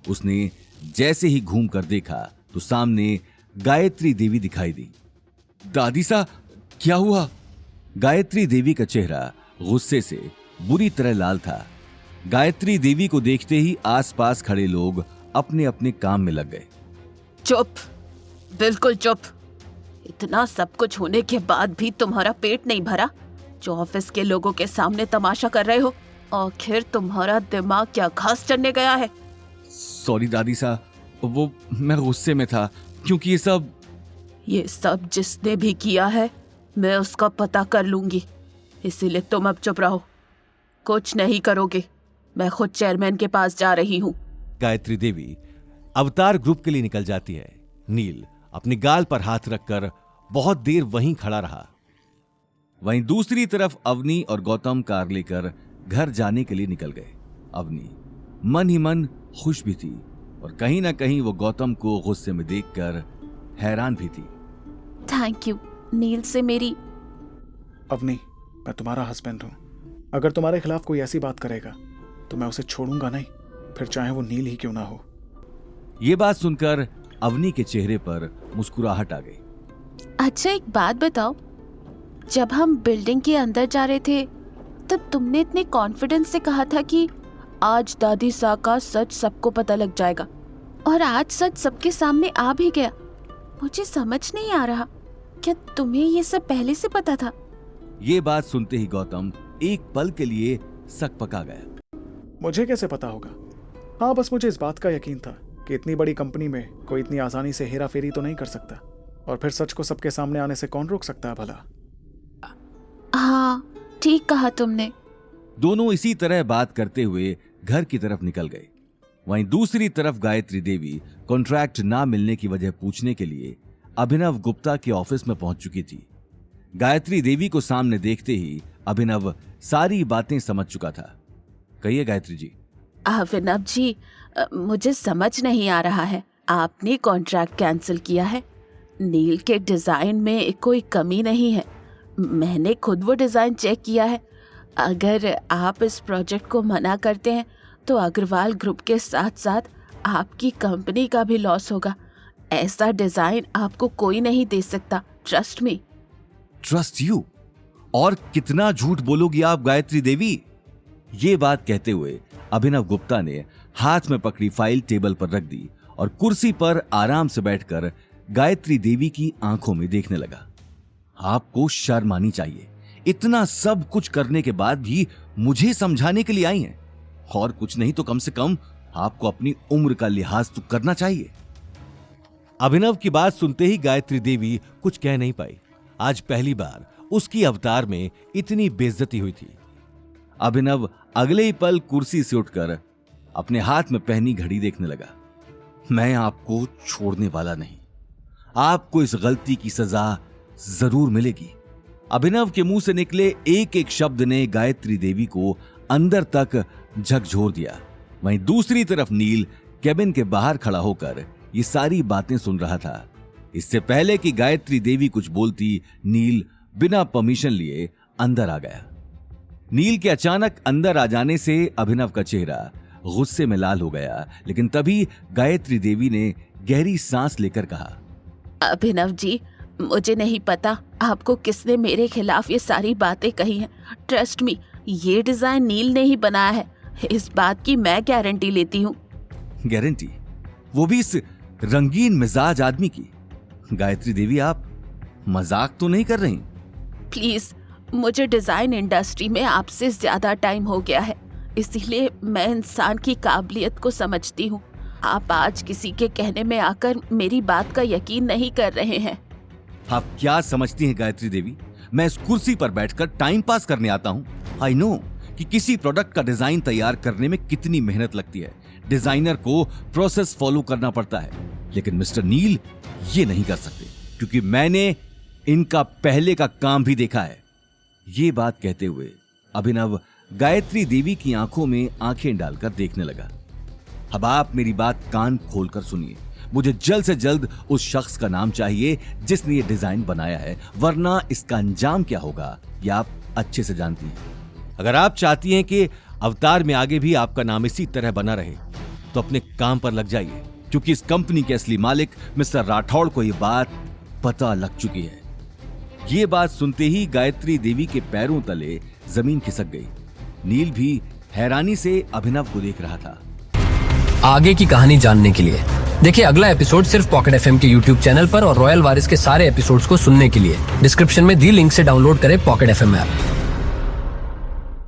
उसने जैसे ही घूम कर देखा तो सामने गायत्री देवी दिखाई दी। दादी सा, क्या हुआ? गायत्री देवी का चेहरा गुस्से से बुरी तरह लाल था। गायत्री देवी को देखते ही आसपास खड़े लोग अपने अपने काम में लग गए। चुप, बिल्कुल चुप। इतना सब कुछ होने के बाद भी तुम्हारा पेट नहीं भरा जो ऑफिस के लोगों के सामने तमाशा कर रहे हो? आखिर तुम्हारा दिमाग क्या घास चढ़ने गया है? सॉरी दादी सा, वो मैं गुस्से में था क्योंकि ये सब जिसने भी किया है मैं उसका पता कर लूंगी, इसीलिए तुम अब चुप रहो। कुछ नहीं करोगे, मैं खुद चेयरमैन के पास जा रही हूँ। गायत्री देवी अवतार ग्रुप के लिए निकल जाती है। नील अपनी गाल पर हाथ रखकर बहुत देर वहीं खड़ा रहा। वहीं दूसरी तरफ अवनी और गौतम कार लेकर घर जाने के लिए निकल गए। अवनी मन ही मन खुश भी थी और कहीं ना कहीं वो गौतम को गुस्से में देखकर हैरान भी थी। थैंक यू नील से मेरी। अवनी, मैं तुम्हारा हस्बैंड हूँ। अगर तुम्हारे खिलाफ कोई ऐसी बात करेगा तो मैं उसे छोड़ूंगा नहीं, फिर चाहे वो नील ही क्यों ना हो। ये बात सुनकर अवनी के चेहरे पर मुस्कुराहट आ गई। अच्छा एक बात बताओ, जब हम बिल्डिंग के अंदर जा रहे थे तब तुमने इतने कॉन्फिडेंस से कहा था कि आज दादी सा का सच सबको पता लग जाएगा, और आज सच सबके सामने आ भी गया। मुझे समझ नहीं आ रहा, क्या तुम्हें ये सब पहले से पता था? ये बात सुनते ही गौतम एक पल के लिए सकपका गया। मुझे कैसे पता होगा? हाँ, बस मुझे इस बात का यकीन था कि इतनी बड़ी कंपनी में कोई इतनी आसानी से हेरा फेरी तो नहीं कर सकता, और फिर सच को सबके सामने आने से कौन रोक सकता है भला? हाँ, ठीक कहा तुमने। दोनों इसी तरह बात करते हुए घर की तरफ निकल गए। वहीं दूसरी तरफ गायत्री देवी कॉन्ट्रैक्ट ना मिलने की वजह पूछने के लिए अभिनव गुप्ता के ऑफिस में पहुंच चुकी थी। गायत्री देवी को सामने देखते ही अभिनव सारी बातें समझ चुका था। कहिए गायत्री जी। अभिनव जी, मुझे समझ नहीं आ रहा है, आपने कॉन्ट्रैक्ट कैंसिल किया है। नील के डिजाइन में कोई कमी नहीं है, मैंने खुद वो डिजाइन चेक किया है। अगर आप इस प्रोजेक्ट को मना करते हैं तो अग्रवाल ग्रुप के साथ साथ आपकी कंपनी का भी लॉस होगा। ऐसा डिजाइन आपको कोई नहीं दे सकता, ट्रस्ट मी। Trust you? और कितना झूठ बोलोगी आप गायत्री देवी? ये बात कहते हुए अभिनव गुप्ता ने हाथ में पकड़ी फाइल टेबल पर रख दी और कुर्सी पर आराम से बैठकर गायत्री देवी की आंखों में देखने लगा। आपको शर्म आनी चाहिए, इतना सब कुछ करने के बाद भी मुझे समझाने के लिए आई हैं, और कुछ नहीं तो कम से कम आपको अपनी उम्र का लिहाज तो करना चाहिए। अभिनव की बात सुनते ही गायत्री देवी कुछ कह नहीं पाई। आज पहली बार उसकी अवतार में इतनी बेइज्जती हुई थी। अभिनव अगले ही पल कुर्सी से उठकर अपने हाथ में पहनी घड़ी देखने लगा। मैं आपको छोड़ने वाला नहीं, आपको इस गलती की सजा जरूर मिलेगी। अभिनव के मुंह से निकले एक एक शब्द ने गायत्री देवी को अंदर तक झकझोर दिया। वहीं दूसरी तरफ नील केबिन के बाहर खड़ा होकर ये सारी बातें सुन रहा था। इससे पहले कि गायत्री देवी कुछ बोलती, नील बिना परमिशन लिए अंदर आ गया। नील के अचानक अंदर आ जाने से अभिनव का चेहरा गुस्से में लाल हो गया, लेकिन तभी गायत्री देवी ने गहरी सांस लेकर कहा, अभिनव जी, मुझे नहीं पता आपको किसने मेरे खिलाफ ये सारी बातें कही हैं। ट्रस्ट मी, ये डिजाइन नील ने ही बनाया है, इस बात की मैं गारंटी लेती हूँ। गारंटी? वो भी इस रंगीन मिजाज आदमी की? गायत्री देवी, आप मजाक तो नहीं कर रही? प्लीज, मुझे डिजाइन इंडस्ट्री में आपसे ज्यादा टाइम हो गया है, इसीलिए मैं इंसान की काबिलियत को समझती हूँ। आप आज किसी के कहने में आकर मेरी बात का यकीन नहीं कर रहे हैं। आप क्या समझती हैं गायत्री देवी, मैं इस कुर्सी पर बैठकर टाइम पास करने आता हूँ? आई नो कि किसी प्रोडक्ट का डिजाइन तैयार करने में कितनी मेहनत लगती है। डिजाइनर को प्रोसेस फॉलो करना पड़ता है, लेकिन मिस्टर नील ये नहीं कर सकते क्योंकि मैंने इनका पहले का काम भी देखा है। ये बात कहते हुए अभिनव गायत्री देवी की आंखों में आंखें डालकर देखने लगा। अब आप मेरी बात कान खोलकर सुनिए, मुझे जल्द से जल्द उस शख्स का नाम चाहिए जिसने ये डिजाइन बनाया है, वरना इसका अंजाम क्या होगा ये आप अच्छे से जानती हैं। अगर आप चाहती हैं कि अवतार में आगे भी आपका नाम इसी तरह बना रहे तो अपने काम पर लग जाइए, क्योंकि इस कंपनी के असली मालिक मिस्टर राठौड़ को ये बात पता लग चुकी है। ये बात सुनते ही गायत्री देवी के पैरों तले जमीन खिसक गई। नील भी हैरानी से अभिनव को देख रहा था। आगे की कहानी जानने के लिए देखिए अगला एपिसोड सिर्फ पॉकेट एफएम के यूट्यूब चैनल पर, और रॉयल वारिस के सारे एपिसोड्स को सुनने के लिए डिस्क्रिप्शन में दी लिंक से डाउनलोड करें पॉकेट एफएम ऐप।